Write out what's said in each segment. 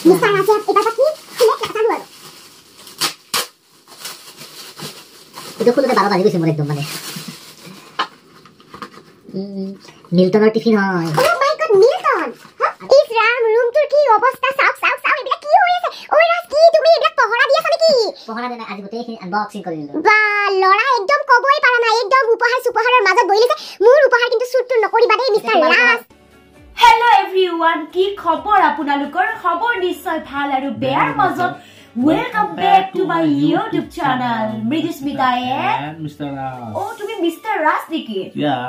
Mister ৰাজে এবাৰ কি খুলে কথা আৰু এটা খুলতে 12 বাজি গৈছে মোৰ একদম মানে মিল্টনৰ টিফিন হয় oh my god Milton is রাম রুম তোর কি অবস্থা সাউ সাউ সাউ এটা কি হইছে ওই রাজ কি তুমি এটা পহরা দিয়াছ নাকি পহৰা দেনা আজি গোটেই আনবক্সিং কৰি দিলো বা লৰা একদম কবই পাৰা নাই একদম উপহাৰ সুপহাৰৰ মাজত বইলিছে মোৰ উপহাৰ কিন্তু সুটটো নকৰিবা দেই মিস্টাৰ ৰাজ Hello everyone, কি খবৰ আপোনালোকৰ খবৰ নিশ্চয় ভাল আৰু বেয়াৰ মাজত Welcome back to my YouTube channel Mridusmita and Mr. Ras Oh তুমি Mr. Ras নেকি Yeah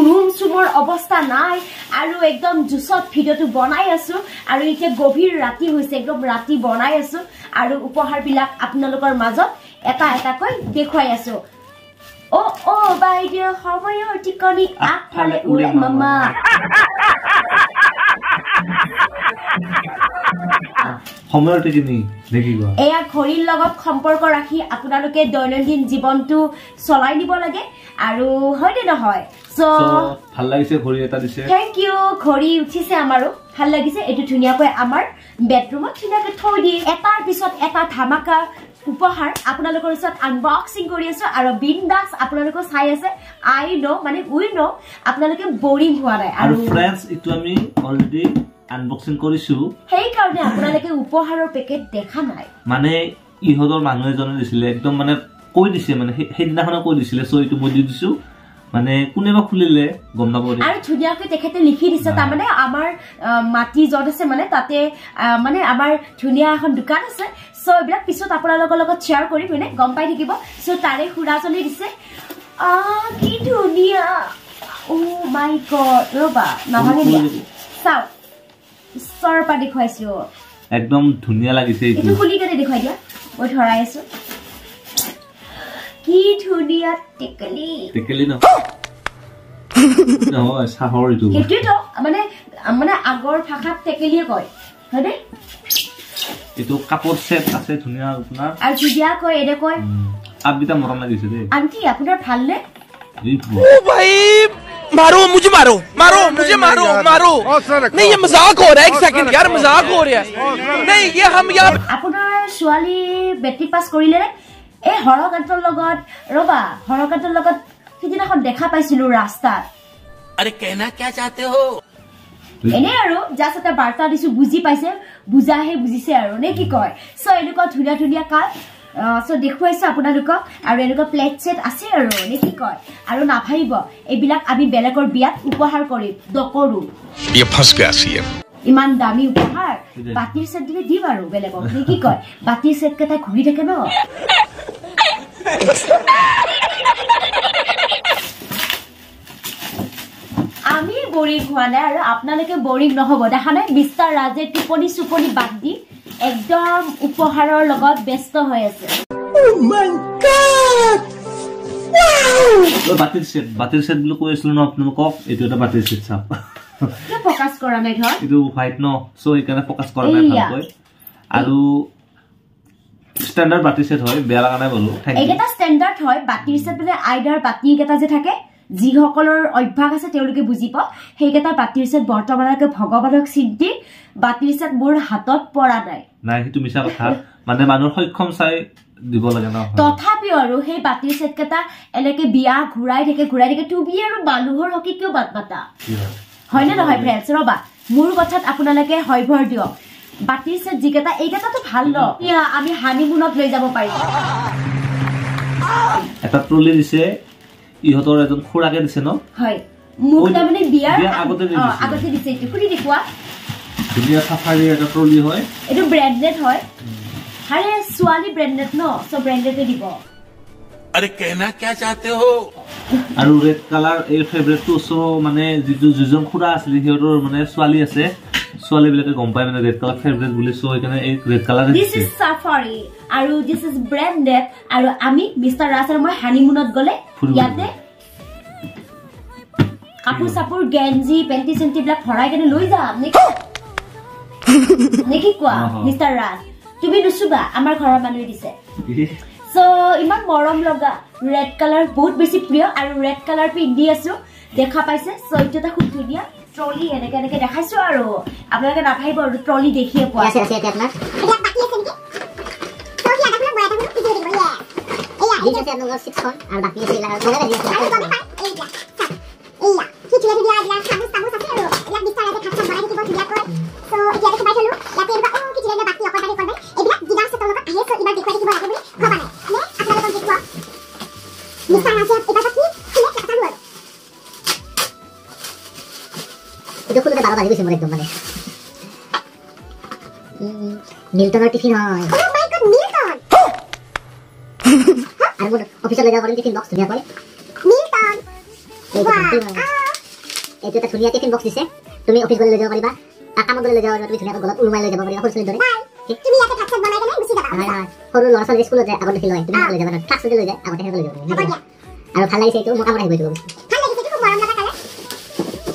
ৰুম সুমৰ অৱস্থা নাই আৰু একদম জুছত ভিডিওটো বনাই আছো আৰু এতিয়া গভীৰ ৰাতি হৈছে একদম ৰাতি বনাই আছো আৰু উপহাৰ বিলাক আপোনালোকৰ মাজত এটা এটা কৈ দেখুৱাই আছো ও বাইদেউ সময়ৰ টিকনি আগফালে উৰে মামা সময়ৰ টিকনি দেখিবা এয়া ঘড়ীৰ লগত সম্পৰ্ক ৰাখি আপোনালোকে দৈনন্দিন জীৱনটো চলাই নিব লাগে আৰু হয়নে নহয় সো ভাল লাগিছে ঘড়ী এটা দিছে থ্যাংক ইউ ঘড়ী উঠিছে আমাৰো ভাল লাগিছে এটো ধুনিয়াকৈ আমাৰ বেডৰুমত ধুনিয়াকৈ থৈ দি এটাৰ পিছত এটা ধামাকা উপহাৰ আপোনালোকৰ ওচৰত আনবক্সিং কৰি আছো আৰু বিন্দাস আপোনালোকক চাই আছে আই নো মানে উই নো আপোনালোকে বৰিং হোৱা নাই আৰু ফ্ৰেন্ডছ ইটো আমি অলৰেডি আনবক্সিং কৰিছো হেই কাৰণে আপোনালোকে উপহাৰৰ পেকেট দেখা নাই মানে ইহতৰ মানুহ এজনে দিছিলে একদম মানে কৈ দিছে মানে হেদিনাখনে কৈ দিছিলে সো ইটো মই দি দিছো মানে কোনেবা খুলিলে গম নাপৰে আৰু ধুনিয়াকৈ তেখেতে লিখি দিছে তাৰ মানে আমাৰ মাটি যত আছে মানে তাতে মানে আমাৰ ধুনিয়া এখন দোকান আছে সো এবিলাক পিছত আপোনালোকৰ লগত শেয়াৰ কৰিম মানে গম পাই থাকিব সো তাৰে খুৰাজনে দিছে কি ধুনিয়া ও মাই গড ৰবা নাভাঙে দিয়া চাও সৰপা দেখুৱাইছো একদম ধুনিয়া লাগিছে এইটো খুলি কেনে দেখুৱাই দিয়া মই ধৰাই আছো কি ধুনিয়া টেকলি ন নহয় সাহৰ ইটো হেতুটো মানে মানে আগৰ ভাষাত টেকলিয়ে কয় হয়নে এটো কাপোৰ সেট আছে ধুনিয়া আপোনাৰ আৰু ধুনিয়া কয় এনে কয় আবিতা মৰম লাগিছে দে আন্টি আপোনাৰ ভাল নে ओ भाई मारो मुझे मारो मारो नहीं ये मजाक हो रहा है एक सेकंड यार मजाक हो रहा है नहीं ये हम यार আপোনাৰ ছোৱালী মেট্ৰিক পাছ কৰিলে এই হৰকান্তৰ লগত ৰবা হৰকান্তৰ লগত সিদিনাখন দেখা পাইছিলো ৰাস্তাত अरे कहना क्या चाहते हो এনে আৰু জাস্ট এটা বাৰ্তা দিছো বুজি পাইছে বুজাহে বুজিছে আৰু নে কি কয় সো এনেকুৱা ধুনিয়া ধুনিয়া কাল সো দেখুৱাইছে আপোনালোকক আৰু এনেকুৱা প্লেট সেট আছে আৰু নে কি কয় আৰু নাভাবিব এইবিলাক আমি বেলেগৰ বিয়াত উপহাৰ কৰিম নকৰো ये फंस गया सीएम ইমান দামী উপহাৰ বাতিৰ সেট দিলে দিম আৰু বেলেগক নে কি কয় বাতিৰ সেট কেটা ঘূৰি থাকে ন আমি বৰিং হোৱা নাই আৰু আপোনালোকে বৰিং নহব দেখা নাই মিস্টাৰ ৰাজে টিপনি সুপনি বাদ দি একদম উপহাৰৰ লগত ব্যস্ত হৈ আছে বাতিল সেট বুলি কৈ আছিলো ন আপোনালোকক এইটো এটা বাতিল সেট চাপ কি ফোকাস কৰা নাই ধৰ এইটো হোৱাইট ন সো এইকাৰণে ফোকাস কৰা নাই ভালকৈ আৰু স্ট্যান্ডাৰ্ড বাতি সেট হয় বেয়া লাগা নাই বলো এইটা স্ট্যান্ডাৰ্ড হয় বাতিৰ সেট মানে আইডাৰ বাতি কেটা যে থাকে যিসকলৰ অভ্যাস আছে তেওঁলোকে বুজি পাও হেইকেটা বাতিৰ সেট বৰ্তমানলৈকে ভগৱানক চিন্তি বাতিৰ সেট মোৰ হাতত পৰা নাই নাই হিটো মিছা কথা মানে মানুহৰ সক্ষম চাই দিব লাগে ন তথাপিও আৰু হেই বাতিৰ সেট কেটা এলেকে বিয়া ঘুৰাই থাকে তুমি আৰু মানুহৰ হকি কিয় বাত বাতা হয় না নহয় ফ্ৰেন্ডছ ৰবা মোৰ কথাত আপোনালোকে হয়ভৰ দিও বাতিৰ সেট যিকেটা এইকেটা তো ভাল ন ইয়া আমি হানিমুনত লৈ যাব পাৰিম এটা ট্ৰলি দিছে ইহতৰ এজন খুৰাকে দিছে ন হয় মোক তাৰমানে বিয়াৰ আগতে দিছে এইটো খুলি দেখুৱা ধুনিয়া সাফাৰী এটা ট্ৰলি হয় এইটো ব্ৰ্যান্ডেড হয় আৰে সোয়ালি ব্ৰ্যান্ডেড ন সো ব্ৰ্যান্ডেডে দিব अरे कहना क्या चाहते हो আৰু ৰেড কালাৰ এই ফেভাৰিট টু সো মানে যিজন খুৰা আছিল হিৰৰ মানে সোয়ালি আছে সোয়ালি বিলাকে গম পায় মানে ৰেড কালাৰ ফেভাৰিট বুলি সো এখানে এই ৰেড কালাৰ দিস ইজ সাফাৰি আৰু দিস ইজ ব্ৰ্যান্ডেড আৰু আমি মিস্টাৰ ৰাসেল মই হানিমুনত গলে ইয়াতে কাপোৰ সাপুৰ গেঞ্জি পেন্টি সেন্টি ব্লাক ভৰাই কেনে লৈ যাম নেকি কোৱা মিস্টাৰ ৰাস তুমি নুসুবা আমাৰ ঘৰৰ মানুহে দিছে সো ইমান মৰম লগা ৰেড কালাৰ বহুত বেছি প্ৰিয় আৰু ৰেড কালাৰ পিন্ধি আছো দেখা পাইছে সো এটা খুব ধুনিয়া ট্ৰলি এনেকে এনেকে দেখাইছো আৰু আপোনালোকে নাভাবিব আৰু ট্ৰলি দেখিয়ে পোৱা আছে আছে এতিয়া আপোনাৰ এতিয়া বাকি আছে নেকি তো কি আদাগুলো বড়াটা গুলো কি দিব ইয়া দিন আছে আপোনালোকৰ 6 খন আৰু বাকি আছে লগে লাগি আছে আৰু গমে পাই এইয়া এইয়া কি চুলা দিয়া দিয়া সামুস সামুস আছে আৰু ইয়াক বিস্তাৰতে খাচ্ছা বনাই দিব ধুনীয়া কৈ সো এতিয়া দেখি পাই থলো ইয়াতে এবা কি চুলা বাকি অকণমানি অকণমানি এইবিলাক দিনা আছে তলত আহে সো ইবাৰ দেখুৱাই দিব লাগে বুলি ভবা নাই নে আপোনালোকক দেখুৱা বিস্তাৰ আছে এটা কি খুলে কথা লোৱা এটা খুলতে 12 বাজি গৈছে মোৰ একদম মানে মিল্টনৰ টিফিন হয় ও মাই গড মিল্টন আৰু মোৰ অফিচত লৈ যাব পাৰিম টিফিন বক্স ধুনীয়া কৰে মিল্টন এইটো এটা ধুনীয়া টিফিন বক্স দিছে তুমি অফিচ গলে লৈ যাব পাৰিবা কামত গলে লৈ যাব পাৰিবা তুমি ধুনীয়াকৈ গলত উলমাই লৈ যাব পাৰিবা সৰু ছোৱালীৰ দৰে তুমি ইয়াতে ভাত চাত বনাই কেনে গুচি যাবা সৰু ল'ৰা ছোৱালী স্কুলত যায় আগত দেখি লয় তুমি লৈ যাবা ক্লাছ লৈ যায় আগতে লৈ যাব আৰু ভাল লাগিছে এইটো মোৰ কামত আহিব এইটো ভাল লাগিছে খুব মৰম লগা কালে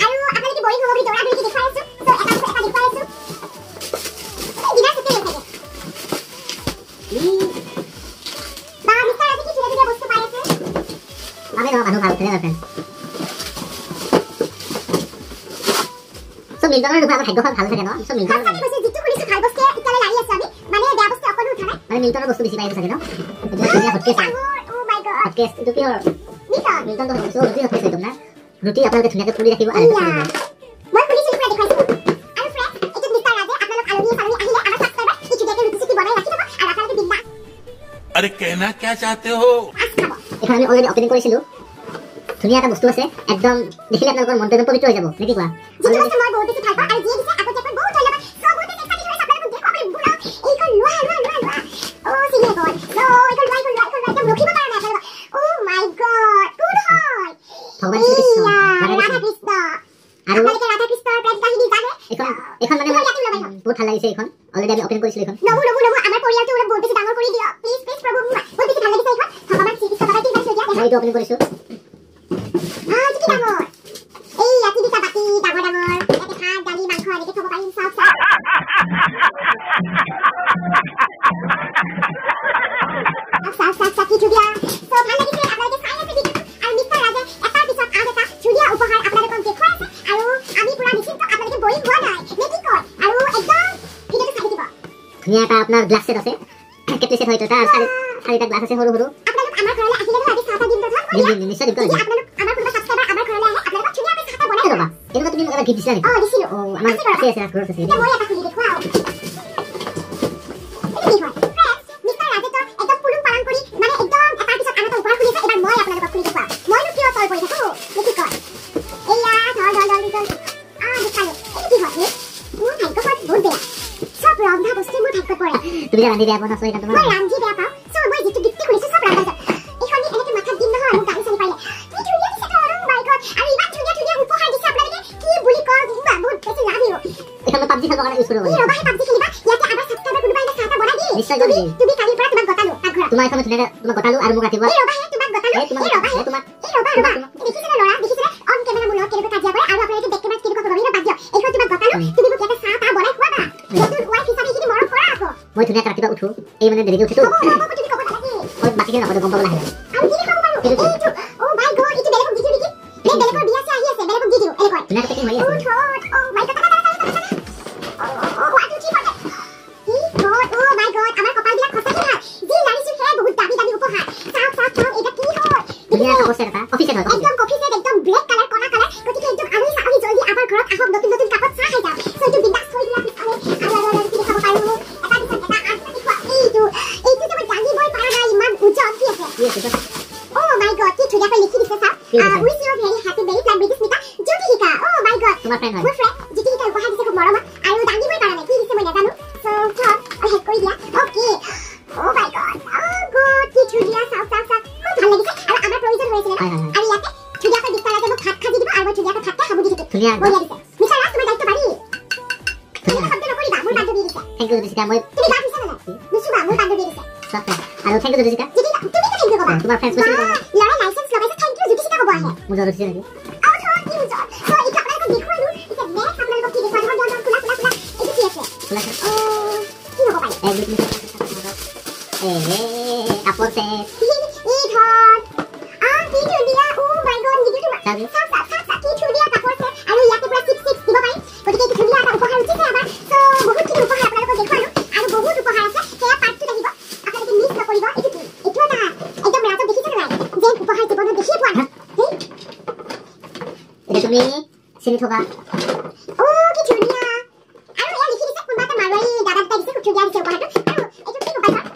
আৰু আপোনালোকে বৰিং হ'ব বুলি দৌৰা দৌৰি দেখাই আছো তো এটা দেখাই আছো দিনা সতে থাকে বা মিস্টাৰ আজি কি ধুনীয়া ধুনীয়া বস্তু পাই আছে আমি ন মানুহ ভাল থাকে না ফ্ৰেন্ড সব মিল্টনৰ দুটা ভাগ্যখন ভাল থাকে ন সব মিল্টনৰ আমি কৈছে যিটো খুলিছো ভাল বস্তু ইকালে লাগি আছে আমি মানে বেয়া বস্তু অকনো উঠা নাই মানে মিল্টনৰ বস্তু বেছি পাই থাকে ন এইটো ধুনীয়া hot case O my god hot case এইটো কি হয় মিল্টন মিল্টন তো হটকেছ হটকেছ এইটো না ৰুটি আপোনালোকে ধুনীয়াকৈ পুৰি ৰাখিব আৰু মই খুলিছো পুৰা দেখাইছো আৰু ফ্ৰেন্ড এইটো মিস্টাৰ ৰাজে আপোনালোক আলহী আহিলে আমাৰ সাবস্ক্ৰাইবাৰ এই ধুনীয়াকৈ ৰুটি চুটি বনাই ৰাখি দিব আৰু আপোনালোকে বিন্দাস अरे कहना क्या चाहते हो এখন আমি অলৰেডি ওপেনিং কৰিছিলো ধুনীয়া এটা বস্তু আছে একদম দেখিলে আপোনালোকৰ মনটো একদম পবিত্ৰ হৈ যাব নেকি কোৱা যিটো আছে মই বহুত বেছি ভাল পাওঁ আৰু যিয়ে দিছে আগতীয়াকৈ বহুত ধন্যবাদ সব বহুত এক্সাইটেড হৈ আপোনালোকক দেখুৱাবলৈ বুঢ়া এইখন লোৱা ও চিনি গ'ল নো এইখন লোৱা একদম ৰখিব পৰা নাই আপোনালোক ও মাই গড কোন হয় ভগৱান শ্ৰীকৃষ্ণ ৰাধা কৃষ্ণ আৰু আপোনালোকে ৰাধা কৃষ্ণৰ প্ৰেম কাহিনী জানে এখন মানে বহুত ভাল লাগিছে এইখন অলৰেডি আমি ওপেন কৰিছিলো এইখন নবু আমাৰ পৰিয়ালটো অলপ বহুত বেছি ডাঙৰ কৰি দিয়ক প্লিজ প্ৰভু বহুত বেছি ভাল লাগিছে এইখন ভগৱান শ্ৰীকৃষ্ণ বাবাই দিছে দিয়া মই এইটো ওপেন কৰিছো কি ডাঙৰ এই ৰাতি দুটা বাতি ডাঙৰ ডাঙৰ ইয়াতে ভাত দালি মাংস এনেকে থব পাৰিম চাওক কি ধুনীয়া তো ভাল লাগিছে আপোনালোকে চাই আছে ভিডিঅ'টো আৰু মিস্টাৰ ৰাজে এটাৰ পিছত আন এটা ধুনীয়া উপহাৰ আপোনালোকক দেখুৱাই আছে আৰু আমি পুৰা নিশ্চিত আপোনালোকে বৰিং হোৱা নাই নে কি কয় আৰু একদম ভিডিঅ'টো চাই থাকিব ধুনীয়া এটা আপোনাৰ গ্লাছ সেট আছে কেটলি সেট হয়তো তাৰ চাৰিটা গ্লাছ আছে সৰু সৰু আপোনালোক আমাৰ ঘৰলৈ আহিলে নহয় আজি চাহটা দিম তো ভাল দিম নিশ্চয় দিম যদি আপোনালোক আমাৰ কোনোবা ছাবস্ক্ৰাইবাৰ আমাৰ ঘৰলৈ আহে আপোনালোকক ধুনীয়াকৈ চাহটা বনাই ৰবা এনেকুৱা তুমি মোক এটা গিফ্ট দিছিলা নেকি দিছিলো আমাৰ আছে আছে ঘৰত আছে এতিয়া মই এটা খুলি দেখুৱাও কি হয় মিস্টাৰ ৰাজে তো একদম পুলুম পালন কৰি মানে একদম এটাৰ পিছত আন এটা উপহাৰ খুলিছে এবাৰ মই আপোনালোকক খুলি দেখুৱাও মইনো কিয় তল পৰি থাকো কি কয় এয়া ধল দেখালো কি হয় মোৰ ভাগ্যখন বহুত বেয়া সব ৰন্ধা বস্তু মোৰ ভাগ্যত পৰে তুমি যে ৰান্ধি বেয়া পোৱা নহয় মই ৰান্ধি বেয়া পাওঁ চ' মই যিটো গিফ্ট খুলিছো সব ৰান্ধা এইখন এনেকে মাথাত দিম নহয় মোক গাড়ী চালি পাৰিলে কি ধুনীয়া দিছে তো আৰু মাই গড আৰু ইমান ধুনীয়া উপহাৰ দিছে আপোনালোকে কি বুলি কয় বহুত বেছি লাভ ইউ এখন পাবজি খেলবৰ কাৰণে ইউজ কৰিব এই ৰবাহে পাবজি খেলিবা ইয়াতে আমাৰ ছাবস্ক্ৰাইবাৰ কোনোবা এটা চাহটা বনাই দি নিশ্চয় কৰি দিম তুমি কালিৰ পৰা তোমাক গতালো পাকঘৰত তোমাৰ এখন ধুনীয়াকৈ তোমাক গতালো আৰু মোক ৰাতিপুৱা এই ৰবাহে তোমাক গতালো এই ৰবা দেখিছেনে ল'ৰা দেখিছেনে অন কেমেৰা মোৰ লগত কেনেকৈ কাজিয়া কৰে আৰু আপোনালোকে বেক কেমেৰাত কেনেকৈ কৰিব বাদ দিয়ক এইখন তোমাক গতালো তুমি মোক ইয়াতে চাহ বনাই খুৱাবা নতুন ৱাইফ হিচাপে এইখিনি মৰম কৰা আকৌ মই ধুনীয়াকৈ ৰাতিপুৱা উঠো এই মানে দেৰিকৈ উঠিতো তুমি ক'ব নালাগে মই বাকীখিনি নকওঁ গম পাব লাগে আৰু কি খাব বাৰু এইটো ও মাই গড এইটো বেলেগক দি দিও নেকি বেলেগৰ বিয়া আহি আছে বেলেগক দি দিও এনেকৈ ধুনীয়াকৈ পেকিং হৈ আছে ও মাই গড আমাৰ কপালবিলাক সঁচাকৈ ভাল যি লাৰিছো সেয়া বহুত দামী দামী উপহাৰ চাওক এটা কি হয় ধুনীয়া কাপোৰ চেট এটা অফিচত হয় একদম কফি সেট একদম ব্লেক কালাৰ কলা কালাৰ গতিকে একদম আলহী জলদি আমাৰ ঘৰত আহক নতুন কাপত চাহ খাই যাওঁ চ' এইটো বিন্দাছ থৈ দিয়া পিছফালে আৰু কি দেখাব পাৰোঁ এটা পিছত এটা আনটা দেখুৱা এইটো যে মই জানিবই পৰা নাই ইমান উজ্জ্বল কি আছে ও মাই গড কি ধুনীয়াকৈ লিখি দিছে চাওক wish you very happy very প্লান ব্ৰিটিছ Smita Jyotishika oh my god তোমাৰ ফ্ৰেণ্ড হয় মোৰ ফ্ৰেণ্ড জ্যোতিষিকা উপহাৰ দিছে খুব মৰমত আৰু দাঙিবই পৰা নাই কি দিছে মই নাজানো চ' চব হেল্প কৰি দিয়া okay O my god good কি ধুনীয়া চাওক খুব ভাল লাগিছে আৰু আমাৰ প্ৰয়োজন হৈছিলে আৰু ইয়াতে ধুনীয়াকৈ বিস্তাৰ লাগে মোক ভাত খাজি দিব আৰু মই ধুনীয়াকৈ ভাত খাই খাব দিছোঁ ধুনীয়া বঢ়িয়া দিছে মিছা ৰাজ তোমাৰ দায়িত্ব বাঢ়ি তুমি শব্দ নকৰিবা মোৰ বান্ধৱী দিছে থেংক ইউ জ্যোতিষিকা মই তুমি গান দিছা নে নুচুবা মোৰ বান্ধৱী দিছে আৰু থেংক ইউ জ্যোতিষিকা তুমি তো থেংক ইউ ক'বা তোমাৰ ফ্ৰেণ্ডছ কৈছিল ল'ৰাই লাইচেন্স লগাইছে থেংক ইউ জ্যোতিষিকা ক'ব আহে মোৰ জ্বৰ উঠিছে নেকি কি বুজত চ' এইটো আপোনালোকক দেখুৱালো এতিয়া নেক্সট আপোনালোকক কি দেখুৱা ধৰ খোলা এইটো কি আছে কি হ'ব পাৰে কাপোৰ চেট এই ধৰ কি ধুনীয়া ও মাই গড নিদিও তোমাৰ চাওক কি ধুনীয়া কাপোৰ চেট আৰু ইয়াতে পুৰা চিপ গুচিছে আবাৰ সো বহুতখিনি উপহাৰ আপোনালোকক দেখুৱালো আৰু বহুত উপহাৰ আছে সেয়া পাৰ্টটো আহিব আপোনালোকে মিছ নকৰিব এইটো এটা একদম ৰাজক দেখিছে নাই যে উপহাৰ জীৱনত দেখিয়ে পোৱা নাই এটা তুমি চিনি থকা ও কি ধুনীয়া আৰু এয়া লিখি দিছে কোনোবা এটা মাৰোৱাৰী দাদা এটা দিছে খুব ধুনীয়া দিছে উপহাৰটো আৰু এইটো কি মোবাইল হয়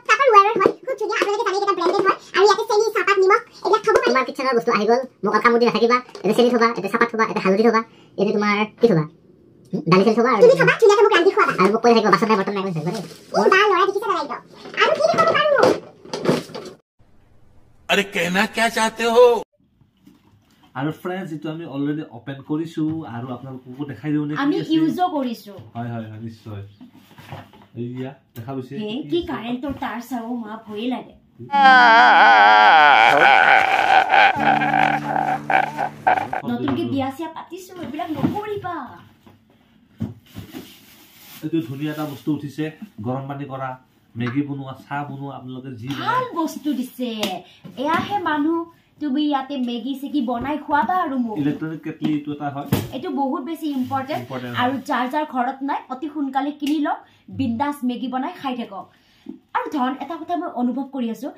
টাপাৰ ৱেয়াৰৰ হয় খুব ধুনীয়া আপোনালোকে জানে এটা ব্ৰেণ্ডেড হয় আৰু ইয়াতে চেনি চাহপাত নিমখ এইবিলাক থ'ব পাৰি তোমাৰ কিচেনৰ বস্তু আহি গ'ল মোক কামুদি নাথাকিবা এটা চেনি থবা এটা চাহপাত থবা এটা হালধি থবা এটা তোমাৰ কি থবা দালি চেনি থবা তুমি থবা ধুনীয়াকৈ মোক ৰান্ধি খুৱাবা আৰু মোক কৈ থাকিবা বাচন নাই বৰ্তন নাই কৈ থাকিবা দেই এই বা ল'ৰা দেখিছে নাই একদম আৰু কি দেখাব পাৰো अरे कहना क्या चाहते हो আৰু ফ্ৰেন্ডছ ইটো আমি অলৰেডি ওপেন কৰিছো আৰু আপোনালোকক দেখাই দিও নেকি আমি ইউজো কৰিছো হয় হয় হয় নিশ্চয় এইয়া দেখা গৈছে কি কাৰেণ্টৰ তাৰ চাও মা ভয় লাগে নতুনকে বিয়া চিয়া পাতিছো এইবিলাক নকৰিবা এইটো ধুনীয়া এটা বস্তু উঠিছে গৰম পানী কৰা মেগী বনোৱা চাহ বনোৱা আপোনালোকে যি ভাল বস্তু দিছে এয়াহে মানুহ তুমি ইয়াতে মেগী চেগি বনাই খুৱাবা আৰু মোক ইলেক্ট্ৰনিক কেটলি এইটো এটা হয় এইটো বহুত বেছি ইম্পৰ্টেন্ট আৰু যাৰ যাৰ ঘৰত নাই অতি সোনকালে কিনি লওক বিন্দাস মেগী বনাই খাই থাকক আৰু ধন এটা কথা মই অনুভৱ কৰি আছো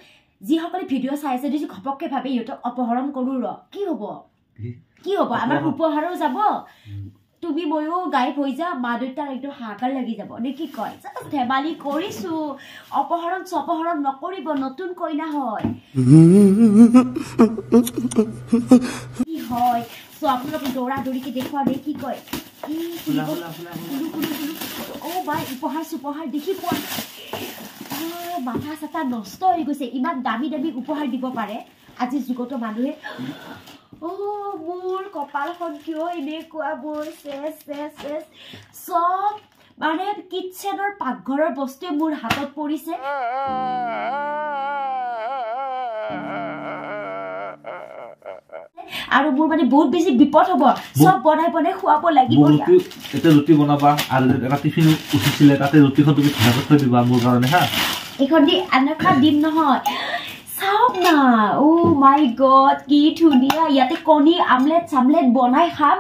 যিসকলে ভিডিঅ' চাই আছে যদি ঘপককে ভাবে ইহঁতক অপহৰণ কৰো ৰ কি হ'ব আমাৰ উপহাৰো যাব তুমি ময়ো গায়ব হৈ যা মা দেউতাৰ একদম হাহাকাৰ লাগি যাব নে কি কয় ধেমালি কৰিছো অপহৰণ নকৰিব নতুন কইনা হয় কি হয় সো আপোনালোকে দৌৰা দৌৰিকে দেখুৱা দে কি কয় অ বাই উপহাৰ দেখি পোৱা মাথা চাথা নষ্ট হৈ গৈছে ইমান দামী দামী উপহাৰ দিব পাৰে আজিৰ যুগতো মানুহে মোৰ কপালখন কিয় এনেকুৱা বোৰ চেছ সব মানে কিচেনৰ পাকঘৰৰ বস্তুৱে মোৰ হাতত পৰিছে আৰু মোৰ মানে বহুত বেছি বিপদ হ'ব সব বনাই খুৱাব লাগিব এটা ৰুটি বনাবা আৰু এটা টিফিন উঠিছিলে তাতে ৰুটিখন তুমি ধুনীয়াকৈ থৈ দিবা মোৰ কাৰণে হা এইখন দি এনেকা দিম নহয় চাওক না ও মাই গড কি ধুনীয়া ইয়াতে কণী আমলেট চামলেট বনাই খাম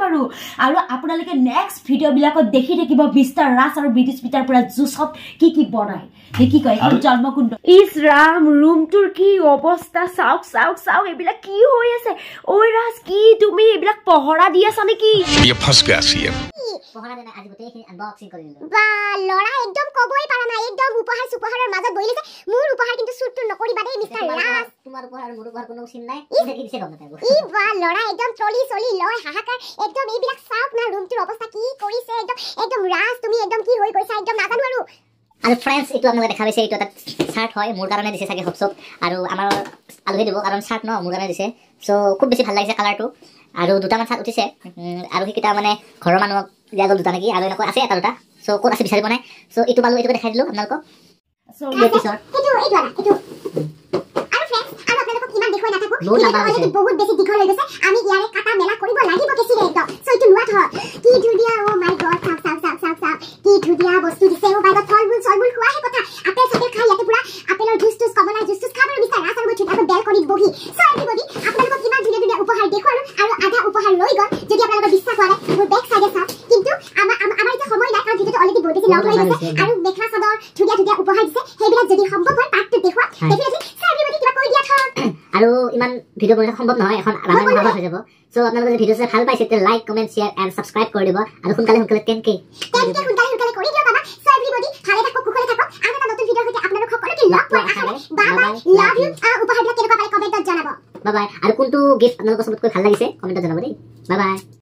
আৰু আপোনালোকে নেক্সট ভিডিঅ' বিলাকত দেখি থাকিব মিষ্টাৰ ৰাজ আৰু ব্ৰিটিছ পিটাৰ পৰা জুচত কি বনাই দেখি কয় এখন জন্মকুণ্ড ইছ ৰাম ৰুমটোৰ কি অৱস্থা চাওক এইবিলাক কি হৈ আছে ঐ ৰাজ কি তুমি এইবিলাক পহৰা দি আছা নেকি ये फंस गया सीएम পহৰা দেনা আজি গোটেইখিনি আনবক্সিং কৰি দিলো বা ল'ৰা একদম কবই পাৰা নাই একদম উপহাৰ সুপহাৰৰ মাজত বহি লৈছে মোৰ উপহাৰ কিন্তু চুটটো নকৰিবা দেই মিষ্টাৰ ৰাজ তোমাৰ উপহাৰ আৰু মোৰ উপহাৰ কোনো চিন নাই কি দিছে গম নাপাব ই বা ল'ৰা একদম ট্ৰলি লয় হাহাকাৰ একদম এইবিলাক চাওক না ৰুমটোৰ অৱস্থা কি কৰিছে একদম ৰাজ তুমি একদম কি হৈ গৈছা একদম নাজানো আৰু ফ্ৰেন্ডছ এইটো আপোনালোকে দেখা পাইছে এইটো এটা শাৰ্ট হয় মোৰ কাৰণে দিছে চাগে হপচপ আৰু আমাৰ আলহী দিব কাৰণ শাৰ্ট ন মোৰ কাৰণে দিছে সো খুব বেছি ভাল লাগিছে কালাৰটো আৰু দুটামান শাৰ্ট উঠিছে আৰু সেইকেইটা মানে ঘৰৰ মানুহক দিয়া গ'ল দুটা নেকি আৰু এনেকৈ আছে এটা দুটা সো ক'ত আছে বিচাৰিব নাই সো এইটো পালো এইটোকে দেখাই দিলোঁ আপোনালোকক সো বহুত বেছি দীঘল হৈ গৈছে আমি ইয়াৰে কাটা মেলা কৰিব লাগিব কেচিৰে একদম সো এইটো লোৱা থ কি ধুনীয়া ও মাই গড চাওক কি ধুনীয়া বস্তু দিছে ও মাই গড ফলমূল খোৱাহে কথা আপেল চাপেল খাই ইয়াতে পুৰা আপেলৰ জুচ কমলাৰ জুচ খাব বিচাৰ ৰাজ আৰু মই ধুনীয়াকৈ বেলকনিত বহি সো এভৰিবডি আপোনালোকক ইমান ধুনীয়া উপহাৰ দেখুৱালো আৰু আধা উপহাৰ লৈ গ'ল যদি আপোনালোকৰ বিশ্বাস হোৱা নাই মোৰ বেক চাইডে চাওক কিন্তু আমাৰ এতিয়া সময় নাই কাৰণ ভিডিঅ'টো অলৰেডি বহুত বেছি লং হৈ গৈছে আৰু মেখেলা চাদৰ ধুনীয়া উপহাৰ দিছে সেইবিলাক যদি সম্ভৱ হয় পাৰ্টটো দেখুৱা ডেফিনেটলি সো এভৰিবডি কিবা কৈ দিয়া থ আৰু ইমান ভিডিঅ' বনাব সম্ভৱ নহয় এখন ৰামায়ণ হৈ যাব সো আপোনালোকে যদি ভিডিঅ' চাই ভাল পাইছে তেতিয়াহ'লে like comment share and subscribe কৰি দিব আৰু সোনকালে 10K সোনকালে কৰি দিয়ক বাবা সো এভৰিবডি ভালে থাকক কুশলে থাকক আৰু এটা নতুন ভিডিঅ'ৰ সৈতে আপোনালোক সকলোকে লগ পোৱাৰ আশাৰে বাই লাভ ইউ উপহাৰবিলাক কেনেকুৱা পালে কমেণ্টত জনাব বাই আৰু কোনটো গিফ্ট আপোনালোকৰ চবতকৈ ভাল লাগিছে কমেণ্টত জনাব দেই বাই